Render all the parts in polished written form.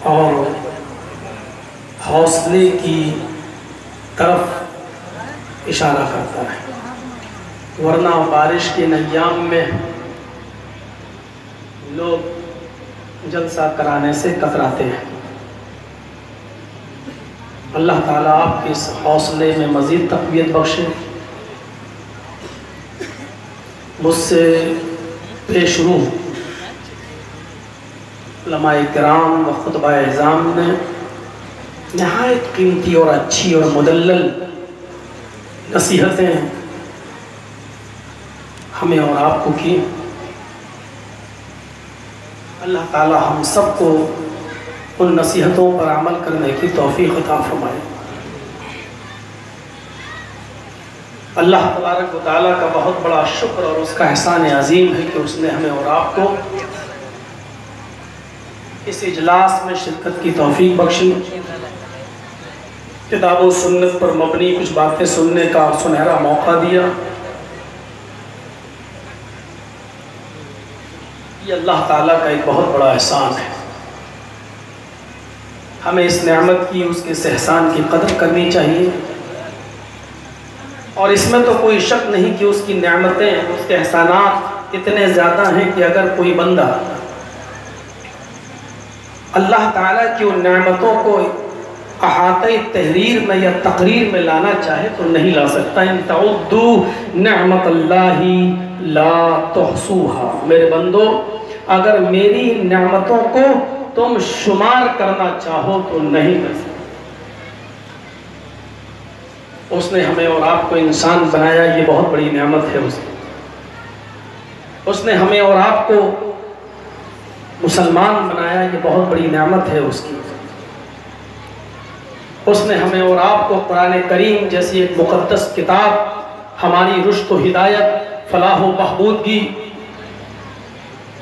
और हौसले की तरफ इशारा करता है, वरना बारिश के अय्याम में लोग जलसा कराने से कतराते हैं। अल्लाह ताला आपके इस हौसले में मज़ीद तक़वियत बख्शे। मुझसे पेशरू उलमाए किराम व खुतबाए इज़ाम ने नहायत कीमती और अच्छी और मुदल्लल नसीहतें हमें और आपको की। अल्लाह ताला हम सबको उन नसीहतों पर अमल करने की तौफीक अता फरमाए। अल्लाह तबारक व तआला का बहुत बड़ा शुक्र और उसका एहसान अजीम है कि उसने हमें और आपको इस इजलास में शिरकत की तौफीक बख्शी, किताब व सुन्नत पर मबनी कुछ बातें सुनने का सुनहरा मौका दिया। ये अल्लाह ताला का एक बहुत बड़ा एहसान है। हमें इस नेमत की, उसके इस एहसान की कदर करनी चाहिए। और इसमें तो कोई शक नहीं कि उसकी नेमतें, उसके एहसानात इतने ज़्यादा हैं कि अगर कोई बंदा अल्लाह ताला की उन नेमतों को अहाते तहरीर में या तकरीर में लाना चाहे तो नहीं ला सकता। इन तउद्दू नेमतल्लाहि ला तुहसूहा, मेरे बंदो अगर मेरी नेमतों को तुम शुमार करना चाहो तो नहीं कर सकते। उसने हमें और आपको इंसान बनाया, ये बहुत बड़ी नेमत है उसकी। उसने हमें और आपको मुसलमान बनाया, ये बहुत बड़ी नेमत है उसकी। उसने हमें और आपको कुरान करीम जैसी एक मुक़द्दस किताब हमारी रुश्द व हिदायत, फलाह व बहबूदगी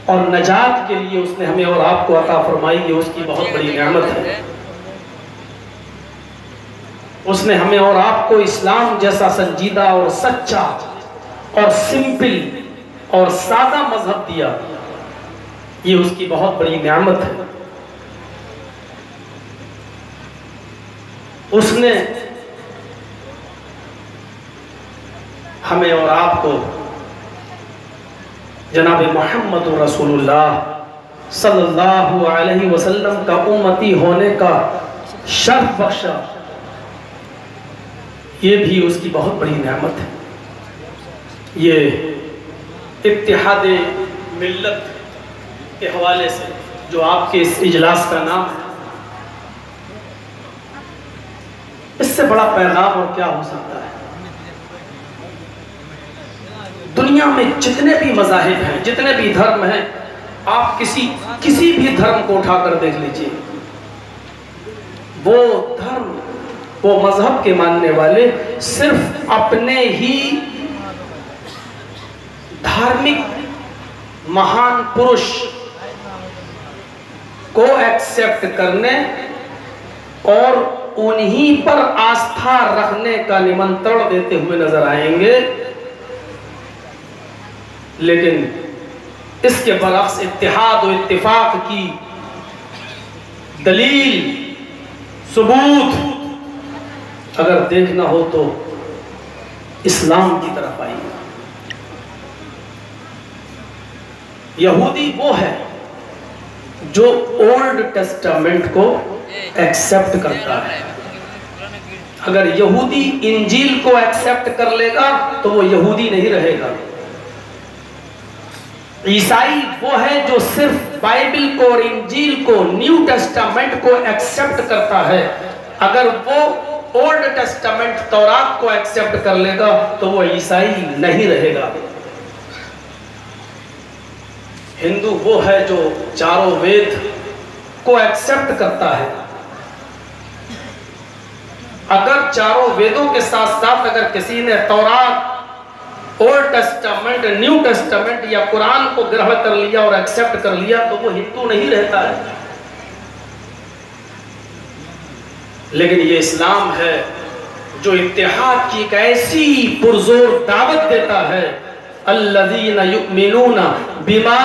और नजात के लिए उसने हमें और आपको अता फरमाई, ये उसकी बहुत बड़ी नेमत है। उसने हमें और आपको इस्लाम जैसा संजीदा और सच्चा और सिंपल और सादा मजहब दिया, ये उसकी बहुत बड़ी नेमत है। उसने हमें और आपको जनाब मोहम्मद रसूलुल्लाह सल्लल्लाहु अलैहि वसल्लम का उम्मती होने का शर्फ बख्शा, ये भी उसकी बहुत बड़ी नेमत है। ये इत्तिहाद मिल्लत के हवाले से जो आपके इस इजलास का नाम है, इससे बड़ा पैगाम और क्या हो सकता है। दुनिया में जितने भी मज़ाहिब हैं, जितने भी धर्म हैं, आप किसी भी धर्म को उठाकर देख लीजिए, वो धर्म, वो मजहब के मानने वाले सिर्फ अपने ही धार्मिक महान पुरुष को एक्सेप्ट करने और उन्हीं पर आस्था रखने का निमंत्रण देते हुए नजर आएंगे। लेकिन इसके बरअक्स इत्तिहाद और इत्तिफाक की दलील, सबूत अगर देखना हो तो इस्लाम की तरफ आइए। यहूदी वो है जो ओल्ड टेस्टामेंट को एक्सेप्ट करता है। अगर यहूदी इंजील को एक्सेप्ट कर लेगा तो वो यहूदी नहीं रहेगा। ईसाई वो है जो सिर्फ बाइबल को और इंजील को, न्यू टेस्टामेंट को एक्सेप्ट करता है। अगर वो ओल्ड टेस्टामेंट तौरात को एक्सेप्ट कर लेगा तो वो ईसाई नहीं रहेगा। हिंदू वो है जो चारों वेद को एक्सेप्ट करता है। अगर चारों वेदों के साथ साथ अगर किसी ने तौरात, ओल्ड टेस्टामेंट, न्यू टेस्टामेंट या कुरान को ग्रहण कर लिया और एक्सेप्ट कर लिया तो वो हिंदू नहीं रहता है। लेकिन ये इस्लाम है जो इत्तेहाद की एक ऐसी पुरजोर दावत देता है, अल्लज़ीना युमिनूना बिमा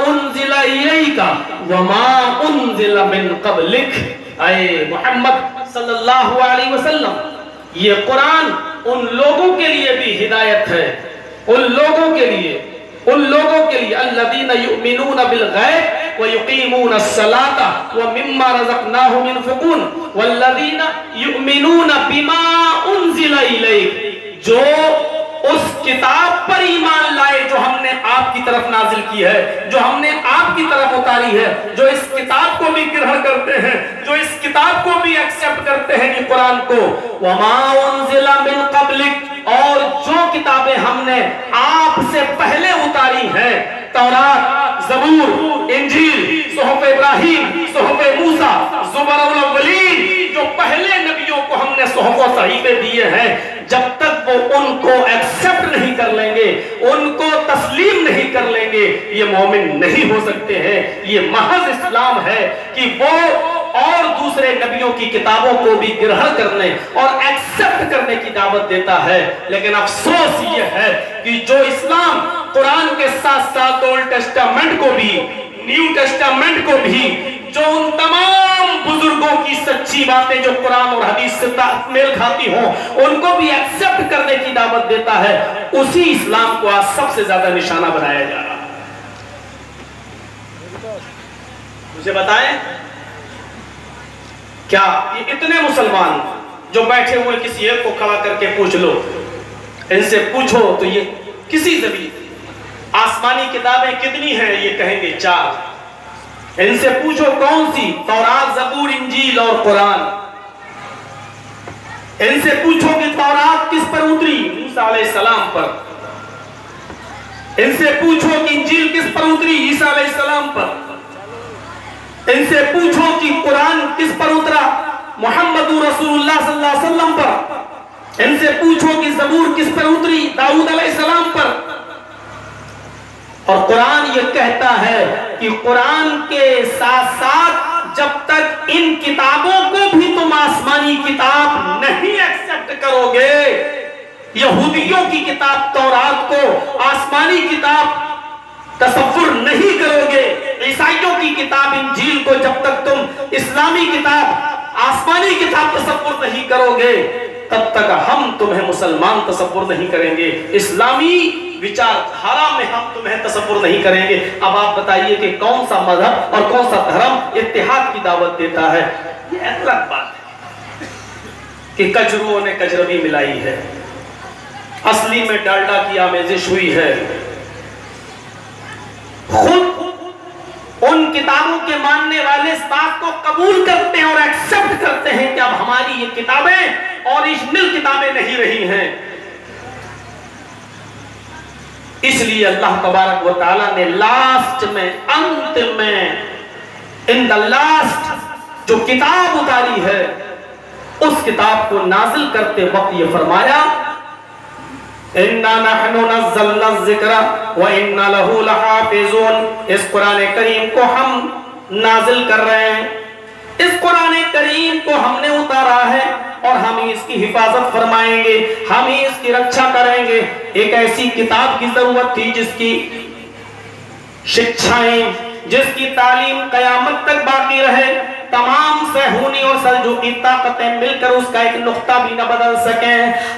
उन्जिला इलैका वमा उन्जिला मिन क़ब्लिक। ऐ मोहम्मद सल्लल्लाहु अलैहि वसल्लम, ये कुरान उन लोगों के लिए भी हिदायत है, उन लोगों के लिए अल्लज़ीना युमिनूना बिल गैब व युकीमूना अस्सलाता व मिम्मा रज़क़नाहुम युनफ़िक़ून वल्लज़ीना युमिनूना बिमा उन्जिला इलैक, जो उस किताब पर ईमान लाए जो हमने आपकी तरफ नाजिल की है, जो हमने आपकी तरफ उतारी है, जो इस किताब को भी ग्रहण करते हैं, जो इस किताब को भी एक्सेप्ट करते हैं कि कुरान को, वमा उन्जिला मिन क़ब्लिक, और जो किताबें हमने आपसे पहले उतारी हैं, तौरात, ज़बूर, इंजील, सुहफ़ इब्राहीम, सुहफ़ मूसा, ज़ुबरुल अव्वलीन, जो पहले नबियों को हमने सुहफ़ व सहीफ़े दिए हैं, जब तक वो उनको एक्सेप्ट नहीं कर लेंगे, उनको तस्लीम नहीं कर लेंगे, ये मोमिन नहीं हो सकते हैं। ये महज इस्लाम है कि वो और दूसरे नबियों की किताबों को भी ग्रहण करने और एक्सेप्ट करने की दावत देता है। लेकिन अफसोस ये है कि जो इस्लाम कुरान के साथ साथ ओल्ड टेस्टामेंट को भी, न्यू टेस्टामेंट को भी, जो उन तमाम बुजुर्गों की सच्ची बातें जो कुरान और हदीस से मेल खाती हों, उनको भी एक्सेप्ट करने की दावत देता है, उसी इस्लाम को आज सबसे ज्यादा निशाना बनाया जा रहा है। मुझे बताएं, क्या ये इतने मुसलमान जो बैठे हुए, किसी एक को खड़ा करके पूछ लो, इनसे पूछो तो ये किसी से भी आसमानी किताबें कितनी हैं, ये कहेंगे 4। इनसे पूछो कौन सी, तौरात, ज़बूर, इंजील और कुरान। इनसे पूछो कि तौरात किस पर उतरी, मूसा अलैहिस्सलाम पर। इनसे पूछो कि इंजील किस पर उतरी, ईसा अलैहिस्सलाम पर। इनसे पूछो कि कुरान किस पर उतरा, मुहम्मदुर रसूलुल्लाह सल्लल्लाहु अलैहि वसल्लम पर। इनसे पूछो कि ज़बूर किस पर उतरी, दाऊद अलैहिस्सलाम पर। और कुरान ये कहता है कि कुरान के साथ साथ जब तक इन किताबों को भी तुम आसमानी किताब नहीं एक्सेप्ट करोगे, यहूदियों की किताब तौरात को आसमानी किताब तसव्वुर नहीं करोगे, ईसाइयों की किताब इंजील को जब तक तुम इस्लामी किताब, आसमानी किताब तसव्वुर नहीं करोगे, तब तक हम तुम्हें मुसलमान तसव्वुर नहीं करेंगे, इस्लामी विचारधारा में हम तुम्हें तसव्वुर नहीं करेंगे। अब आप बताइए कि कौन सा मजहब और कौन सा धर्म इत्तेहाद की दावत देता है। ये अलग बात है कि कजरुओं ने कजरवी मिलाई है, असली में डालडा की आमेजिश हुई है। खुद उन किताबों के मानने वाले इस बात को कबूल करते हैं और एक्सेप्ट करते हैं कि अब हमारी ये किताबें ओरिजिनल किताबें नहीं रही हैं। इसलिए अल्लाह तबारक व तआला ने लास्ट में, अंत में, इन द लास्ट जो किताब उतारी है, उस किताब को नाजिल करते वक्त ये फरमाया, इन्ना नहनु नज़्ज़लना ज़िक्रा व इन्ना लहू लहाफ़िज़ून। इस कुरान करीम को हम नाजिल कर रहे हैं, इस कुरान करीम को हमने उतारा है और हम ही इसकी हिफाजत फरमाएंगे, हम ही इसकी रक्षा करेंगे। एक ऐसी किताब की जरूरत थी जिसकी शिक्षाएं, जिसकी तालीम कयामत तक बाकी रहे, तमाम सहूनी और सल्जूकी ताकतें मिलकर उसका एक नुक्ता भी न बदल सके।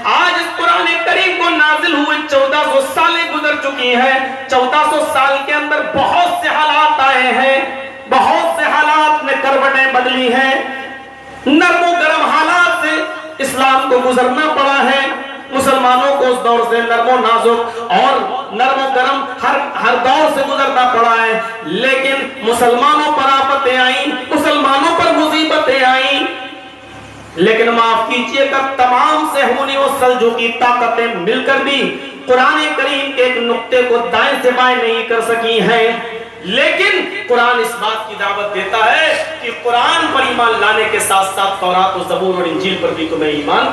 आज इस कुरान करीम को नाजिल हुए 1400 सालें गुजर चुकी हैं। 1400 साल के अंदर बहुत से हालात आए हैं, बहुत से हालात ने करवटें बदली हैं, नर्म गरम हालात से इस्लाम को गुजरना पड़ा है। मुसलमानों को उस दौर से नर्मो नाजुक और नर्मो गरम हर दौर से गुजरना पड़ा है, लेकिन मुसलमानों पर आफतें आई, मुसलमानों पर मुसीबतें आई, लेकिन माफ कीजिएगा तमाम सहूनी और सल्जूकी ताकतें मिलकर भी कुरान करीम के एक नुक्ते को दाएं से बाएं नहीं कर सकी हैं। लेकिन कुरान इस बात की दावत देता है कि कुरान पर ईमान लाने के साथ साथ तौरात और ज़बूर और इंजील पर भी तुम्हें ईमान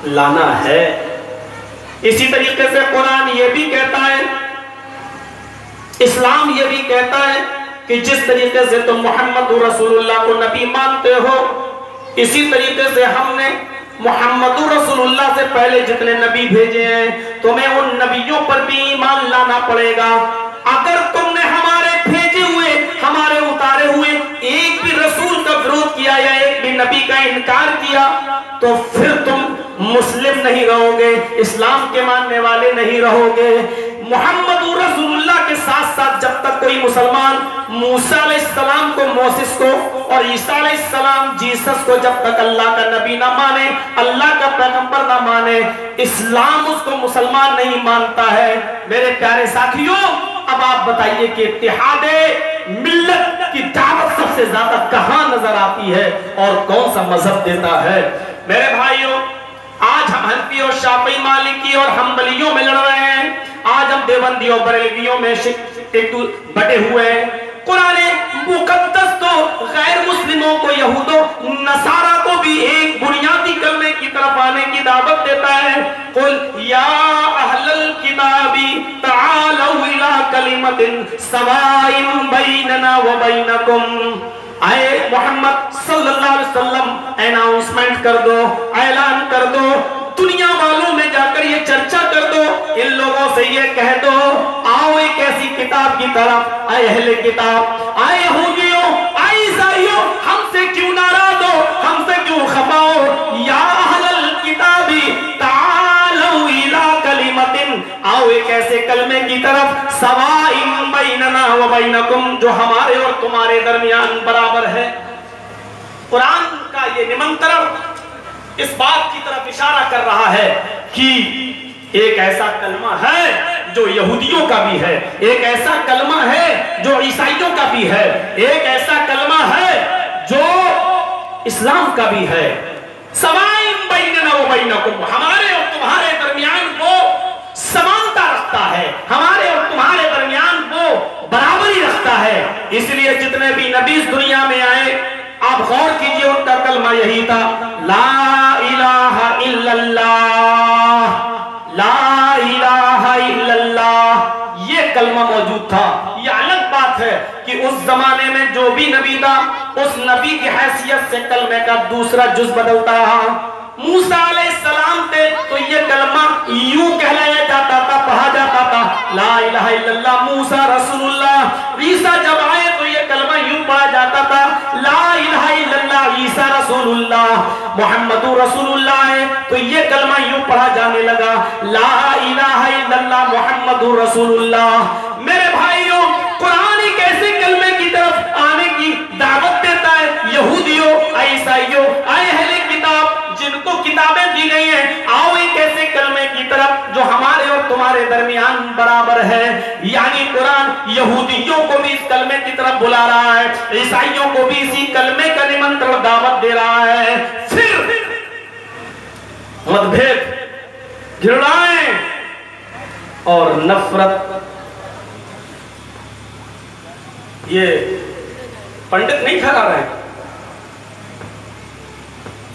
लाना है। इसी तरीके से कुरान ये भी कहता है, इस्लाम ये भी कहता है कि जिस तरीके से तुम मोहम्मद रसूलुल्लाह को नबी मानते हो, इसी तरीके से हमने मोहम्मद रसूलुल्लाह से पहले जितने नबी भेजे हैं, तुम्हें उन नबियों पर भी ईमान लाना पड़ेगा। अगर तुमने नबी का इनकार किया तो फिर तुम मुस्लिम नहीं रहोगे, इस्लाम के मानने वाले नहीं रहोगे। मोहम्मद रसूलुल्लाह के साथ साथ जब तक कोई मुसलमान मूसा अलैहिस्सलाम को, मोसेस को, और ईसा अलैहिस्सलाम जीसस को जब तक अल्लाह का नबी ना माने, अल्लाह का पैगंबर ना माने, इस्लाम उसको मुसलमान नहीं मानता है। मेरे प्यारे साथियों, अब आप बताइए कि इत्तिहादे मिल्लत की दावत सबसे ज्यादा कहां नजर आती है और कौन सा मजहब देता है? मेरे भाइयों, आज हम हनफी और शाफी, मालिकी और हम्बलियों में लड़ रहे हैं। आज हम देवबंदी और बरेलवियों में एक बटे हुए हैं। कुरान मुकद्दस तो गैर मुस्लिमों को, यहूदों नसारा को भी एक बुनियादी कलमे की तरफ आने की दावत देता है। कुल या अहलल किताबी तआलू इला कलिमतिन सवाइन बैनना व बैनकुम। आए मोहम्मद सल्लल्लाहु अलैहि वसल्लम अनाउंसमेंट कर दो, ऐलान कर दो, दुनिया वालों में जाकर ये चर्चा कर दो, इन लोगों से ये कह दो, आओ एक ऐसी किताब की तरफ, आए अहले किताब, आए यहूदियों, आए ईसाइयों, हमसे क्यों नाराज हो, हमसे क्यों खफा हो? या अहलल किताबी तालू इला कलिमतिन, आओ एक ऐसे कलमे की तरफ, सवाइन बैनना व बैनकुम, जो हमारे और तुम्हारे दरमियान बराबर है। कुरान का ये निमंत्रण इस बात की तरफ इशारा कर रहा है कि एक ऐसा कलमा है जो यहूदियों का भी है, एक ऐसा कलमा है जो ईसाइयों का भी है, एक ऐसा कलमा है जो इस्लाम का भी है। सवाइन बैनना व बैनकुम, हमारे और तुम्हारे दरमियान वो समानता रखता है, हमारे और तुम्हारे दरमियान वो बराबरी रखता है। इसलिए जितने भी नबी इस दुनिया में आए, आप गौर कीजिए, उनका कलमा यही था, ला इलाहा इल्लल्लाह, ला इलाहा इल्लल्लाह। ये कलमा मौजूद था। ये अलग बात है कि उस जमाने में जो भी नबी था, उस नबी की हैसियत से कलमे का दूसरा जुज बदलता रहा। मूसा अलैहिस्सलाम थे तो ये कलमा यूं कहलाया जाता था, पढ़ा जाता था, ला इलाहा इल्लल्लाह मूसा रसूलुल्लाह। ईसा जब आए तो ये कलमा यूं पढ़ा जाता था, ला इलाहा इल्लल्लाह ईसा रसूलुल्लाह। मुहम्मदुर रसूलुल्लाह है तो ये कलमा यूं पढ़ा जाने लगा, ला इलाहा इल्लल्लाह मुहम्मदुर रसूलुल्लाह। मेरे भाइयों, कुरान एक ऐसे कलमे की तरफ आने की दावत देता है। यहूदियों, ईसाइयों, अहले किताब, जिनको किताबें दी गई हैं, आओ एक ऐसे कलमे की तरफ जो हमारे और तुम्हारे दरमियान बराबर है। यानी कुरान यहूदियों को भी इस कलमे की तरफ बुला रहा है, ईसाइयों को भी इसी कलमे का निमंत्रण, दावत दे रहा है। फिर मतभेद, घृणाएं और नफरत, ये पंडित नहीं फैला रहे,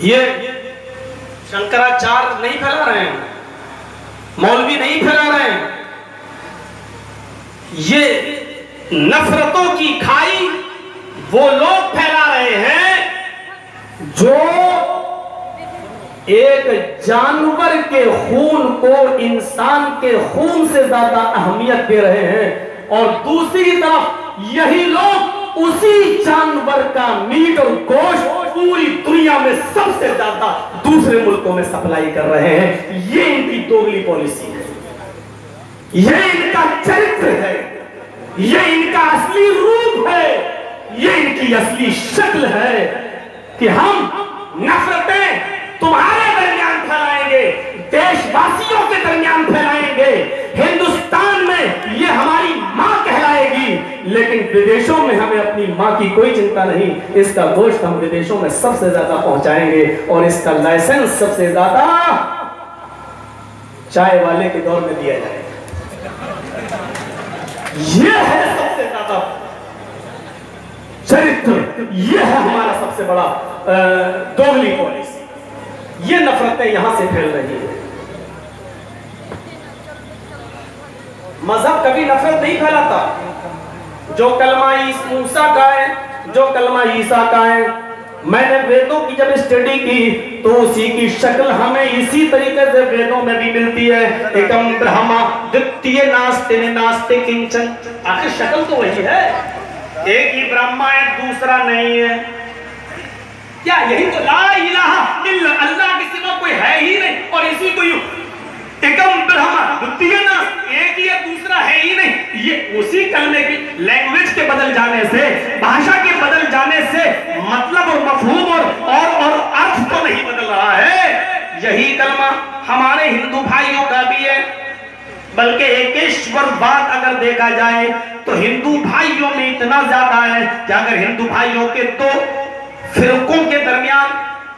ये शंकराचार्य नहीं फैला रहे हैं, मौलवी नहीं फैला रहे हैं। ये नफरतों की खाई वो लोग फैला रहे हैं जो एक जानवर के खून को इंसान के खून से ज्यादा अहमियत दे रहे हैं, और दूसरी तरफ यही लोग उसी जानवर का मीट और गोश्त पूरी दुनिया में सबसे ज्यादा दूसरे मुल्कों में सप्लाई कर रहे हैं। ये इनकी दोगली पॉलिसी है, ये इनका चरित्र है, ये इनका असली रूप है, ये इनकी असली शक्ल है कि हम नफरतें तुम्हारे दरमियान फैलाएंगे, देशवासियों के दरमियान फैलाएंगे। हिंदुस्तान में ये हमारी मां कहलाएगी, लेकिन विदेशों में हमें अपनी मां की कोई चिंता नहीं। इसका गोश्त हम विदेशों में सबसे ज्यादा पहुंचाएंगे और इसका लाइसेंस सबसे ज्यादा चाय वाले के दौर में दिया जाएगा। यह है सबसे ज्यादा चरित्र, यह है हमारा सबसे बड़ा दोगली पॉलिसी। ये नफरतें यहां से फैल रही है। मजहब कभी नफरत नहीं फैलाता। जो कलमा मूसा का है, जो कलमा ईसा का है, मैंने वेदों की जब स्टडी की तो उसी की शक्ल हमें इसी तरीके से वेदों में भी मिलती है। एकम ब्रह्मा द्वितीय नास्ति नास्ति किंचन, आखिर शक्ल तो वही है, एक ही ब्रह्मा है, दूसरा नहीं है। क्या यही तो ला इलाहा इल्ला अल्लाह के सिवा कोई है ही नहीं, और इसी को एकम ब्रह्मा द्वितीय ना, एक ही है दूसरा है ही नहीं। ये उसी कलमे की लैंग्वेज के बदल जाने से, भाषा के बदल जाने से मतलब और मफहूम और अर्थ तो नहीं बदल रहा है। यही कलमा हमारे हिंदू भाइयों का भी है, बल्कि एकेश्वरवाद अगर देखा जाए तो हिंदू भाइयों में इतना ज्यादा है कि अगर हिंदू भाइयों के दो फिरकों के दरमियान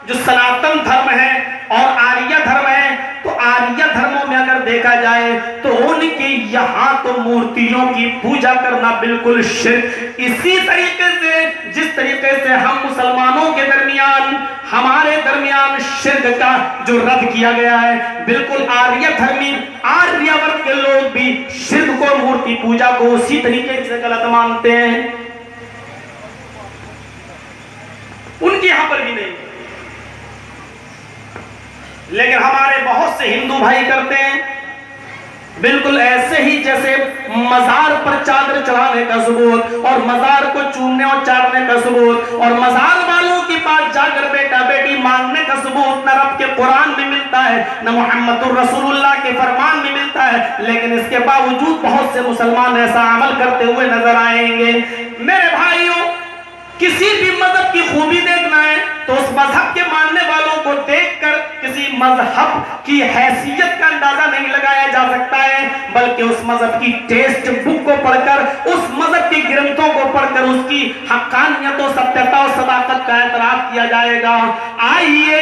जो सनातन धर्म है और आर्य धर्म है, तो आर्य धर्मों में अगर देखा जाए तो उनके यहाँ तो मूर्तियों की पूजा करना बिल्कुल शिर्क। इसी तरीके से जिस तरीके से हम मुसलमानों के दरमियान, हमारे दरमियान शिर्क का जो रद्द किया गया है, बिल्कुल आर्य धर्मी आर्यवर्त के लोग भी शिर्क को, मूर्ति पूजा को उसी तरीके से गलत मानते हैं। उनके यहां पर भी नहीं, लेकिन हमारे बहुत से हिंदू भाई करते हैं बिल्कुल ऐसे ही जैसे मजार पर चादर चढ़ाने का सबूत और मजार को चूमने और चाटने का सबूत और मजार वालों के पास जाकर बेटा बेटी मांगने का सबूत न रब के कुरान में मिलता है, न मुहम्मदुर रसूलुल्लाह के फरमान में मिलता है, लेकिन इसके बावजूद बहुत से मुसलमान ऐसा अमल करते हुए नजर आएंगे। मेरे भाइयों, किसी भी मजहब की खूबी देखना है तो उस मजहब के मानने वालों को देखकर किसी मजहब की हैसियत का अंदाजा नहीं लगाया जा सकता है, बल्कि उस मजहब की टेक्स्ट बुक को पढ़कर, उस मजहब के ग्रंथों को पढ़कर उसकी हक्कानियत और सत्यता और सदाकत का एतराफ किया जाएगा। आइए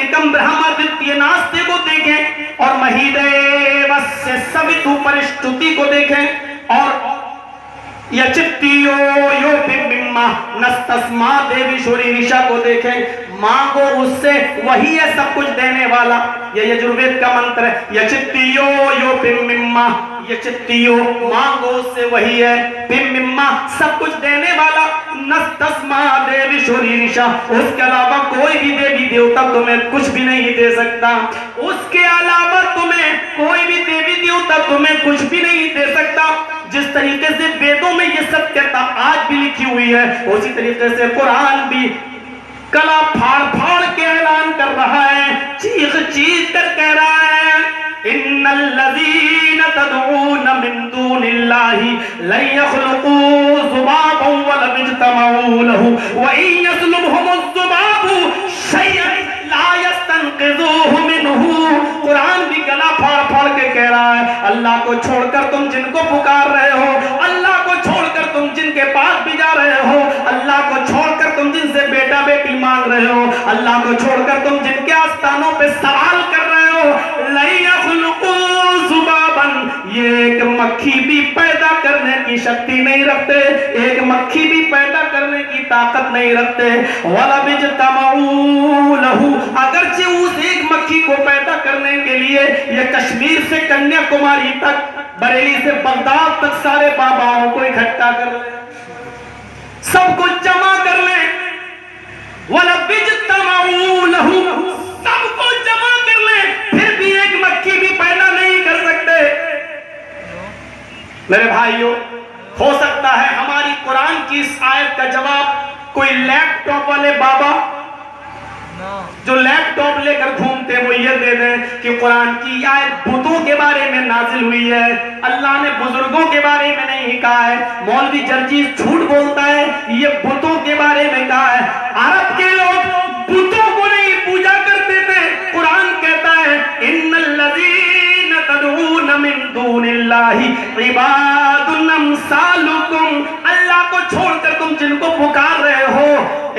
एकम ब्रह्मा द्वितीय नास्ते को देखें और महीदेव से सवितु परिष्टुति को देखें और यचित्तियो यो बिम्बिम्मा नस्तस्मा देवी शोरी ऋषा को देखें। मांगो उससे, वही है सब कुछ देने वाला। ये यजुर्वेद का मंत्र है, यचित्तियो यो बिम्बिम्मा, यचित्तियो मांगो उससे, वही है बिम्बिम्मा सब कुछ देने वाला। नस्तस्मा देवी शोरी ऋषा, उसके अलावा कोई भी देवी देवता तुम्हें कुछ भी नहीं दे सकता, उसके अलावा तुम्हें कोई भी देवी देवता तुम्हें कुछ भी नहीं दे सकता। जिस तरीके से वेदों में ये सत्यता आज भी लिखी हुई है, उसी तरीके से कुरान भी कला फाड़ फाड़ के ऐलान कर रहा है, चीख चीख कर कह रहा है, इन्नल्लज़ीना तदऊन मिन दूनिल्लाहि लन यख़्लुक़ू ज़ुबाबन वलम यज्तमऊ लहू व इन यस्लुबहुमुज़्ज़ुबाबु शयअन ला यस्तनक़िज़ूहु मिनहु। कुरान भी गला फाड़ फाड़ के कह रहा है, अल्लाह को छोड़कर तुम जिनको पुकार रहे हो, अल्लाह को छोड़कर तुम जिनके पास भी जा रहे हो, अल्लाह को छोड़कर तुम जिनसे बेटा बेटी मांग रहे हो, अल्लाह को छोड़कर तुम जिनके आस्थानों पे सवाल कर रहे हो, ला यख़्लुक़ू ज़ुबाबन, ये एक मक्खी भी पैदा करने की शक्ति नहीं रखते, एक मक्खी भी पैदा करने की ताकत नहीं रखते। वलम यज्तमऊ लहू, अगरचे उस एक मक्खी को पैदा करने के लिए ये कश्मीर से कन्याकुमारी तक, बरेली से बगदाद तक सारे बाबाओं को इकट्ठा कर ले, सबको जमा कर ले, वलम यज्तमऊ लहू, सबको जमा कर ले, फिर भी एक मक्खी भी पैदा नहीं कर सकते। मेरे भाइयों, हो सकता है हमारी कुरान की इस आयत का जवाब कोई लैपटॉप वाले बाबा जो लैपटॉप लेकर घूमते वो ये दे दें कि कुरान की आयत बुतों के बारे में नाजिल हुई है, अल्लाह ने बुजुर्गों के बारे में नहीं कहा है। मौलवी जर्जीस झूठ बोलता है, ये बुतों के बारे में कहा है। अरब के लोग बुतों को नहीं पूजा करते थे, कुरान कहता है इन्नल्लज़ीना तदऊन मिन दूनिल्लाहि इबादुन अम्सालुकुम, अल्लाह को छोड़कर तुम जिनको पुकार रहे हो,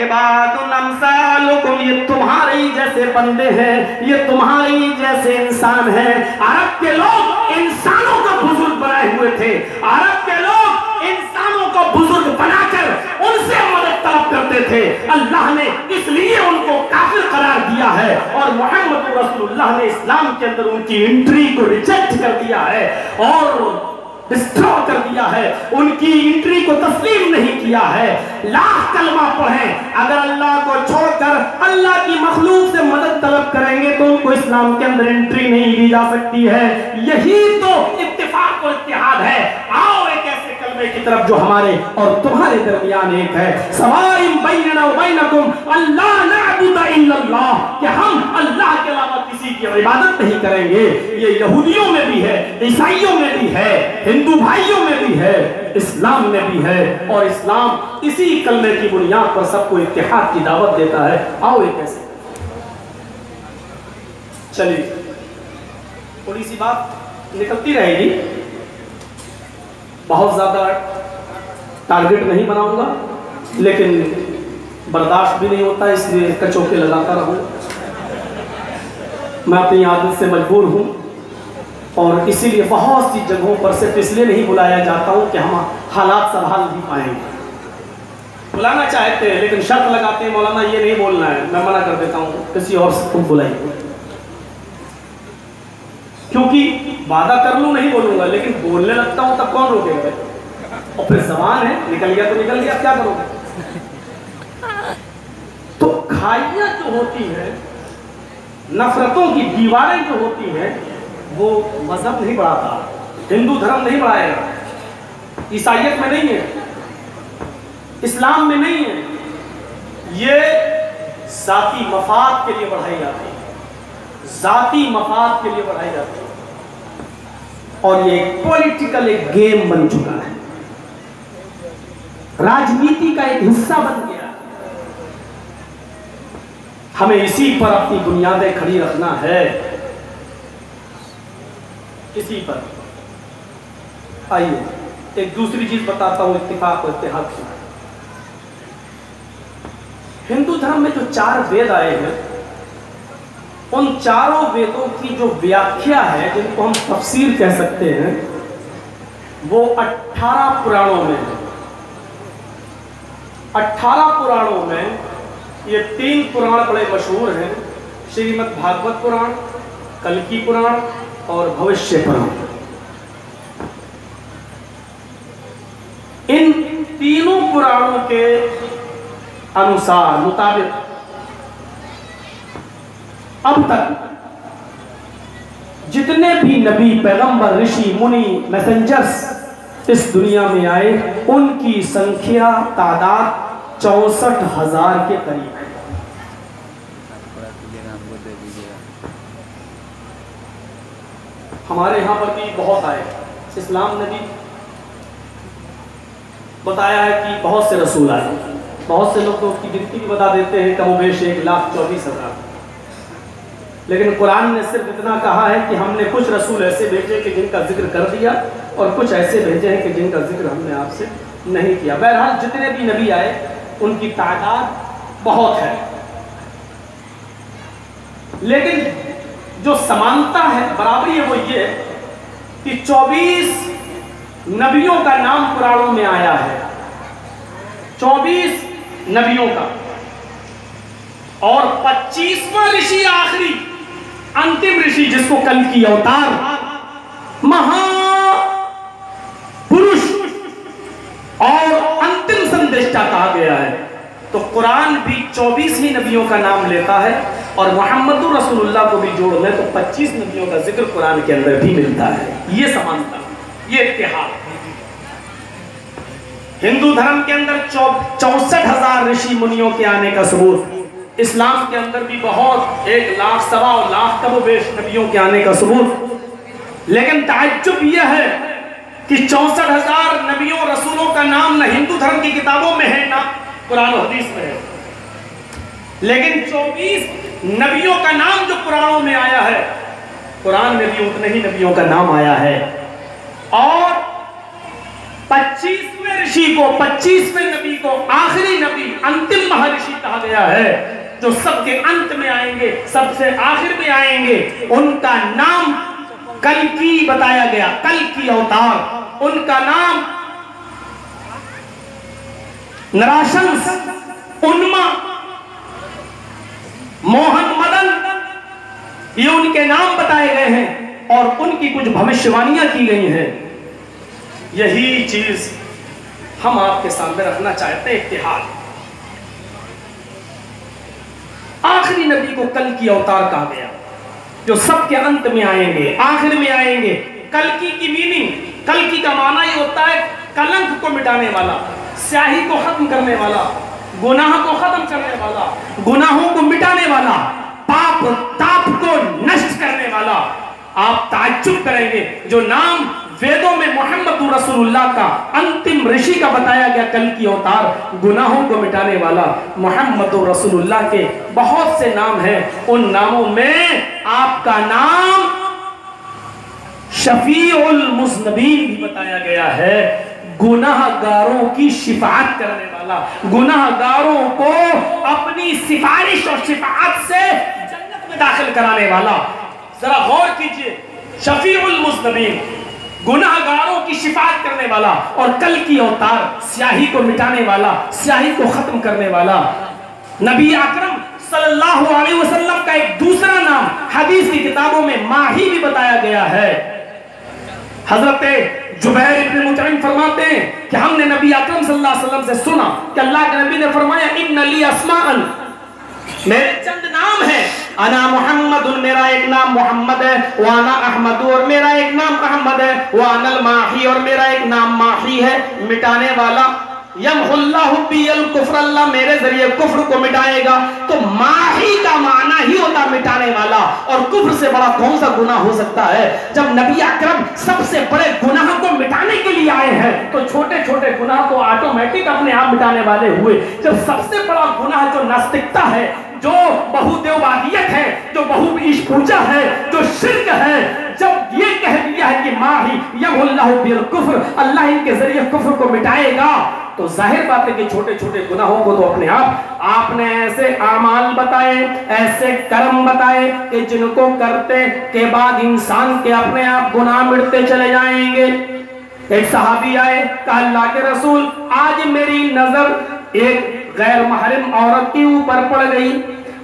इबादुन अम्सालुकुम, ये तुम्हारे ही जैसे बंदे हैं, ये तुम्हारे ही जैसे इंसान हैं। अरब के लोग इंसानों को बुजुर्ग बनाए हुए थे, अरब के लोग इंसानों को बुजुर्ग बनाकर उनसे मदद तलब करते थे। अल्लाह ने इसलिए उनको काफिर करार दिया है और मुहम्मद रसूलुल्लाह ने इस्लाम के अंदर उनकी एंट्री को रिजेक्ट कर दिया है और डिस्ट्रॉय कर दिया है, उनकी एंट्री को तस्लीम नहीं किया है। लाख कलमा पढ़ें, अगर अल्लाह को छोड़कर अल्लाह की मखलूक से मदद तलब करेंगे तो उनको इस्लाम के अंदर एंट्री नहीं दी जा सकती है। यही तो इत्तिफाक और इत्तिहाद है। आओ एक ऐसे कलमे की तरफ जो हमारे और तुम्हारे दरमियान एक है। सवाइम बैनना व बैनकुम इबादत नहीं करेंगे। ये यहूदियों में भी है, ईसाइयों में भी है, हिंदू भाइयों में भी है, इस्लाम में भी है। और इस्लाम इसी कलमे की बुनियाद पर सबको इत्तेहाद की दावत देता है। आओ एक ऐसे चलिए, थोड़ी सी बात निकलती रहेगी, बहुत ज्यादा टारगेट नहीं बनाऊंगा, लेकिन बर्दाश्त भी नहीं होता, इसलिए कचौके लगाता रहूं। मैं अपनी आदत से मजबूर हूं और इसीलिए बहुत सी जगहों पर सिर्फ इसलिए नहीं बुलाया जाता हूं कि हम हालात संभाल नहीं पाएंगे। बुलाना चाहते हैं लेकिन शर्त लगाते हैं, मौलाना ये नहीं बोलना है, मैं मना कर देता हूं, किसी और से तुम बुलाइए, क्योंकि वादा कर लूं नहीं बोलूंगा, लेकिन बोलने लगता हूं तब कौन रोकेगा? और फिर जबान है, निकल गया तो निकल गया, क्या करोगे? तो खाइयां जो होती है, नफरतों की दीवारें जो होती हैं, वो मजहब नहीं बढ़ाता, हिंदू धर्म नहीं बढ़ाएगा, ईसाइयत में नहीं है, इस्लाम में नहीं है। ये जाती मफाद के लिए बढ़ाई जाती है, जाती मफाद के लिए बढ़ाई जाती है। और ये पॉलिटिकल एक गेम बन चुका है, राजनीति का एक हिस्सा बन गया। हमें इसी पर अपनी बुनियादें खड़ी रखना है, इसी पर। आइए एक दूसरी चीज बताता हूं, इत्तिफाक और इत्तेहाद से। हिंदू धर्म में जो 4 वेद आए हैं, उन चारों वेदों की जो व्याख्या है, जिनको हम तफसीर कह सकते हैं, वो 18 पुराणों में है। 18 पुराणों में ये 3 पुराण बड़े मशहूर हैं, श्रीमद् भागवत पुराण, कल्की पुराण और भविष्य पुराण। इन तीनों पुराणों के अनुसार, मुताबिक अब तक जितने भी नबी, पैगंबर, ऋषि, मुनि, मैसेंजर्स इस दुनिया में आए, उनकी संख्या, तादाद 64,000 के करीब है। हमारे यहाँ पर भी बहुत आए। इस्लाम ने भी बताया है कि बहुत से रसूल आए, बहुत से लोग तो उसकी गिनती भी बता देते हैं, कमोबेश 1,24,000। लेकिन कुरान ने सिर्फ इतना कहा है कि हमने कुछ रसूल ऐसे भेजे कि जिनका जिक्र कर दिया, और कुछ ऐसे भेजे हैं कि जिनका जिक्र हमने आपसे नहीं किया। बहरहाल जितने भी नबी आए उनकी तादाद बहुत है, लेकिन जो समानता है, बराबरी है, वो ये कि 24 नबियों का नाम पुराणों में आया है, 24 नबियों का, और 25वां ऋषि, आखिरी अंतिम ऋषि, जिसको कल की अवतार, महापुरुष और अंतिम संदेष्टा कहा गया है। तो कुरान भी 24 ही नबियों का नाम लेता है, और मोहम्मद रसूलुल्लाह को भी जोड़ लें तो 25 नबियों का जिक्र कुरान के अंदर भी मिलता है। ये समानता, ये इत्तेहाद। हिंदू धर्म के अंदर 64,000 ऋषि मुनियों के आने का सबूत, इस्लाम के अंदर भी बहुत 1 लाख, 1.25 लाख कमोबेश नबियों के आने का सबूत। लेकिन ताज्जुब यह है कि 64,000 नबियों रसूलों का नाम न हिंदू धर्म की किताबों में है, ना कुरान और हदीस में है, लेकिन 24 नबियों का नाम जो पुराणों में आया है, कुरान में भी उतने ही नबियों का नाम आया है। और 25वें ऋषि को, 25वें नबी को आखिरी नबी, अंतिम महर्षि कहा गया है, जो सबके अंत में आएंगे, सबसे आखिर में आएंगे। उनका नाम कल की बताया गया, कल की अवतार। उनका नाम नराशंस, उन्मा, मोहन मदन, ये उनके नाम बताए गए हैं, और उनकी कुछ भविष्यवाणियां की गई हैं। यही चीज हम आपके सामने रखना चाहते हैं, इत्तेहाद। आखिरी नबी को कल की अवतार कहा गया, जो सबके अंत में आएंगे, आखिर में आएंगे। कल की मीनिंग, कल की का माना ये होता है कलंक को मिटाने वाला, स्याही को खत्म करने वाला, गुनाह को खत्म करने वाला, गुनाहों को मिटाने वाला, पाप ताप को नष्ट करने आप ताज्जुब करेंगे। जो नाम वेदों में मोहम्मद रसूलुल्लाह का अंतिम ऋषि का बताया गया कल की अवतार, गुनाहों को मिटाने वाला मोहम्मद रसूलुल्लाह के बहुत से नाम हैं। उन नामों में आपका नाम शफीउल मुज़नबीन भी बताया गया है, गुनाहगारों की शिफाअत करने वाला, गुनाहगारों को अपनी सिफारिश और शिफाअत से जन्नत में दाखिल कराने वाला। जरा गौर कीजिए, शफीउल मुज़नबीन, गुनाहगारों की शिफाअत करने वाला, और कल की अवतार, स्याही को मिटाने वाला, स्याही को खत्म करने वाला। नबी अकरम सल्लल्लाहु अलैहि वसल्लम का एक दूसरा नाम हदीस की किताबों में माही भी बताया गया है। हजरत जुबैर इब्न मुतइम फरमाते हैं कि हमने नबी अकरम सल्लल्लाहु अलैहि वसल्लम से सुना कि अल्लाह के नबी ने फरमाया, इन्ना ली अस्माअन, मेरे चंद नाम है, अना मुहम्मद, मेरा एक नाम मोहम्मद है, वाना अहमद, और मेरा एक नाम अहमद है, वानल माही, और मेरा एक नाम माही है, मिटाने वाला। यमहुल्लाहु बिल कुफ्र, अल्लाह मेरे जरिए कुफ्र को मिटाएगा। तो माही का माना ही होता मिटाने वाला, और कुफ्र से बड़ा कौन सा गुनाह हो सकता है। जब नबी अकरम सबसे बड़े गुनाह को मिटाने के लिए आए हैं तो छोटे छोटे गुनाह को ऑटोमेटिक अपने आप मिटाने वाले हुए। जब सबसे बड़ा गुनाह जो नास्तिकता है, जो बहुदेववादियत है, जो बहु ईश पूजा है, जो शिर्क है, जब ये कह दिया है कि माही यमहुल्लाहु बिल कुफ्र, अल्लाह इनके जरिए कुफ्र को मिटाएगा, तो जाहिर बात है कि छोटे छोटे गुनाहों को तो अपने आप, आपने ऐसे आमाल बताए, ऐसे कर्म बताए कि जिनको करते के बाद इंसान के अपने आप गुनाह मिटते चले जाएंगे। एक सहाबी आए, कहा अल्लाह के रसूल, आज मेरी नजर एक गैर महरम औरत के ऊपर पड़ गई।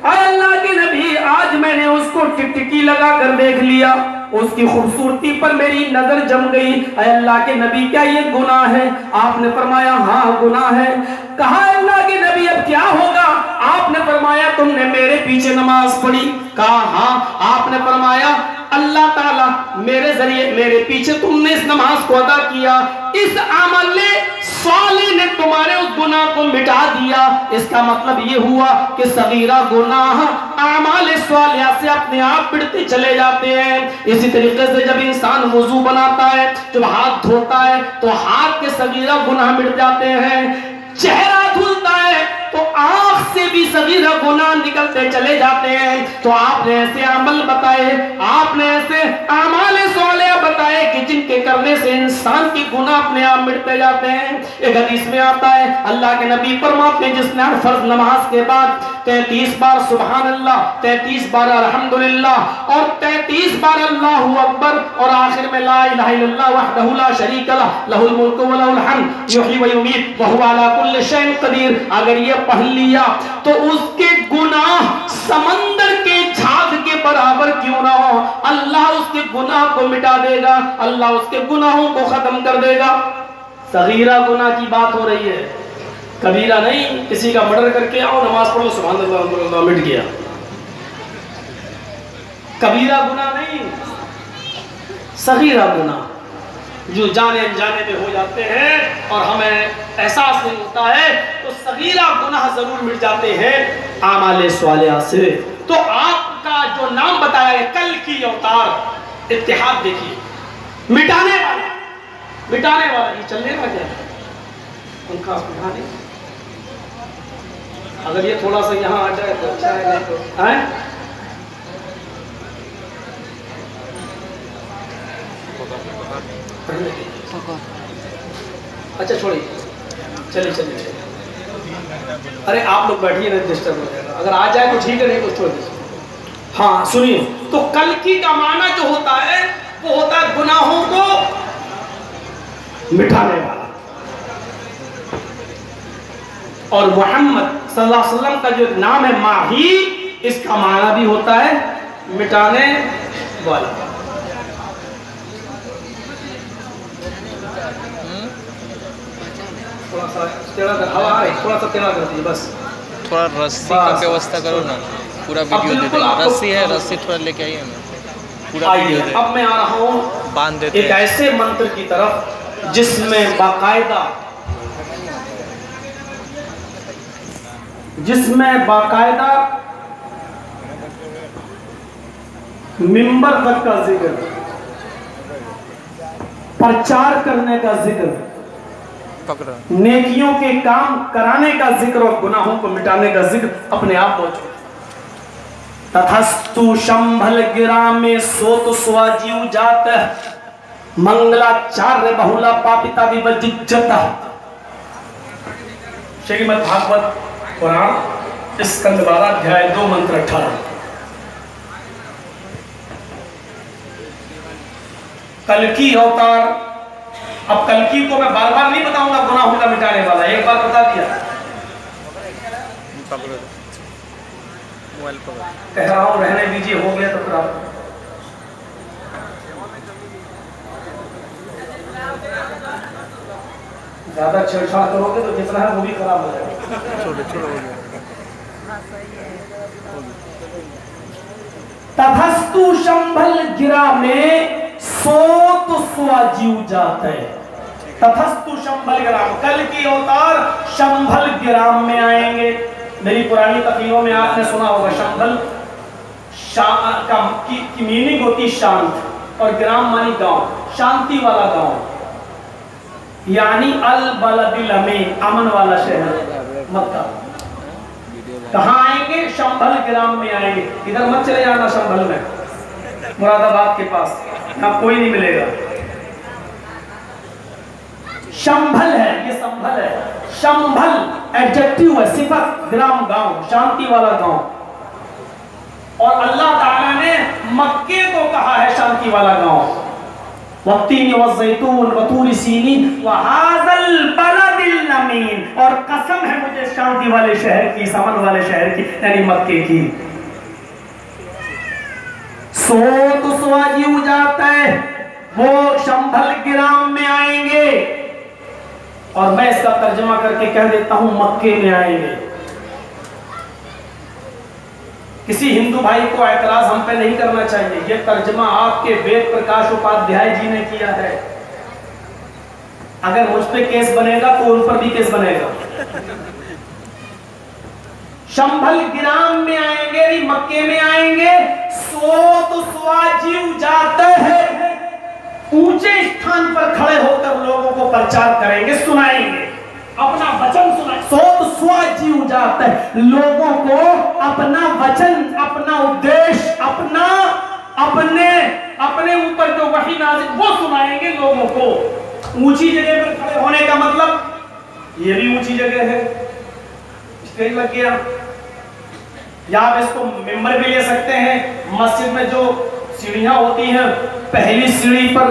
अल्लाह के नबी, आज मैंने उसको टिकटिकी लगा कर देख लिया, उसकी खूबसूरती पर मेरी नजर जम गई। अल्लाह के नबी, क्या ये गुनाह है? आपने फरमाया हाँ गुनाह है। कहा अल्लाह के नबी अब क्या होगा? आपने फरमाया तुमने मेरे पीछे नमाज पढ़ी। कहा हाँ। आपने फरमाया अल्लाह ताला मेरे जरिए, मेरे पीछे तुमने इस नमाज को अदा किया, इस अमल साले ने तुम्हारे उस गुनाह को मिटा दिया। इसका मतलब ये हुआ कि सगीरा गुनाह आमाल सालिहा से अपने आप मिटते चले जाते हैं। इसी तरीके से जब इंसान वुजू बनाता है, जब हाथ धोता है, तो हाथ के सगीरा गुनाह मिट जाते हैं। चेहरा धुलता है तो आंख से भी सगीरा गुनाह निकलते चले जाते हैं। तो आपने ऐसे अमल बताए, आपने ऐसे आमाल सालिहा बताए कि जिनके करने से इंसान के गुनाह अपने आप मिटते जाते हैं। एक हदीस में आता है, अल्लाह के नबी फरमाते हैं, जिसने हर फर्ज नमाज के बाद 33 बार सुभान अल्लाह, 33 बार अल्हम्दुलिल्लाह और 33 बार अल्लाहु अकबर, और आखिर में ला इलाहा इल्लल्लाह वहदहु ला शरीक लह, लहुल मुल्कु व लहुल हम्द, युहयी व युमीत व हुवा अला कुल्लि शैइन कदीर, अगर ये पढ़ लिया तो उसके गुनाह समंदर के झाग के बराबर क्यों ना हो, अल्लाह उसके गुनाह को मिटा देगा, अल्लाह उसके गुनाहों को खत्म कर देगा। सगीरा गुनाह की बात हो रही है, कबीरा नहीं। किसी का मर्डर करके आओ, नमाज पढ़ो, सुभान अल्लाह अल्हम्दुलिल्लाह, मिट गया। कबीरा गुनाह नहीं, सगीरा गुनाह जो जाने अनजाने में हो जाते हैं और हमें एहसास नहीं होता है, तो सगीरा गुनाह जरूर मिट जाते हैं आमाले सालिहा से। तो आपका जो नाम बताया है कल की अवतार, इत्तिहाद देखिए, मिटाने वाला, मिटाने वाला, ये चलने का क्या है उनका मिटा दे। अगर ये थोड़ा सा यहाँ आ जाए तो अच्छा है, नहीं तो है। अच्छा छोड़िए, चलिए चलिए, अरे आप लोग बैठिए, नहीं डिस्टर्ब हो जाएगा। अगर आ जाए तो ठीक है, नहीं तो छोड़ दीजिए। हाँ सुनिए, तो कल्कि का माना जो होता है वो होता है गुनाहों को मिटाने वाला, और मोहम्मद सल्लल्लाहु अलैहि वसल्लम का जो नाम है माही, इसका माना भी होता है मिटाने वाला। थोड़ा सा टेढ़ा कर, हवा आ रही, थोड़ा सा टेढ़ा कर दीजिए बस। थोड़ा रस्सी का व्यवस्था करो ना, पूरा वीडियो दे देना। रस्सी है, रस्सी थोड़ा लेके आइए ना, पूरा वीडियो दे। अब मैं आ रहा हूँ बांध देते एक ऐसे मंत्र की तरफ जिसमें बाकायदा, मिंबर तक का जिक्र, प्रचार करने का जिक्र, नेकियों के काम कराने का जिक्र और गुनाहों को मिटाने का जिक्र अपने आप मौजूद। तथस्तु शंभल गिरा में सोत स्वाजीव जात मंगलाचार्य बहुला पापिता विभजिज्जत। श्रीमद् भागवत पुराण स्कंद 12 अध्याय 2 मंत्र 18। कल्कि अवतार, अब कल्कि को मैं बार बार नहीं बताऊंगा, गुनाहों का मिटाने वाला, एक बार बता दिया। कह रहा हूं रहने दीजिए, हो गया तो फिर आप ज्यादा छेड़छाड़ करोगे तो जितना है वो भी खराब हो जाएगा। तथस्तु शंभल गिरा में सोत स्वाजीव जात है। तथस्तु शंभल ग्राम, कल की अवतार शंभल ग्राम में आएंगे। मेरी पुरानी तकरीरों में आपने सुना होगा शंभल की मीनिंग होती शांत, और ग्राम मानी गांव, शांति वाला गांव, यानी अल बलदिल अमीन, अमन वाला शहर मक्का। कहाँ आएंगे? शंभल ग्राम में आएंगे। इधर मत चले जाना शंभल में, मुरादाबाद के पास, यहाँ कोई नहीं मिलेगा। शंभल है, ये संभल है। शंभल एडजेक्टिव है, सिफत, ग्राम गांव, शांति वाला गांव। और अल्लाह ताला ने मक्के को कहा है शांति वाला गांव। वत्तीन वज़ैतून वतूर सीनीन वहाज़ल बलदिल अमीन, और कसम है मुझे शांति वाले शहर की, समन वाले शहर की, यानी मक्के की। सोत स्वाजीव जाता है, वो शंभल ग्राम में आएंगे। और मैं इसका तर्जमा करके कह देता हूं मक्के में आएंगे। किसी हिंदू भाई को ऐतराज हम पे नहीं करना चाहिए, यह तर्जमा आपके वेद प्रकाश उपाध्याय जी ने किया है। अगर मुझ पे केस बनेगा तो उन पर भी केस बनेगा। शंभल ग्राम में आएंगे, मक्के में आएंगे। सोत स्वाजीव जाते हैं, ऊंचे स्थान पर खड़े होकर लोगों को प्रचार करेंगे, सुनाएंगे, अपना वचन सुनाएंगे। सोत स्वाजीव जाते हैं, लोगों को अपना वचन, अपना उद्देश्य, अपने ऊपर जो वही नाज़िल वो सुनाएंगे लोगों को। ऊंची जगह पर खड़े होने का मतलब ये भी ऊंची जगह है, स्टेज लग गया, या आप इसको मिंबर भी ले सकते हैं। मस्जिद में जो सीढ़ियां होती हैं, पहली सीढ़ी पर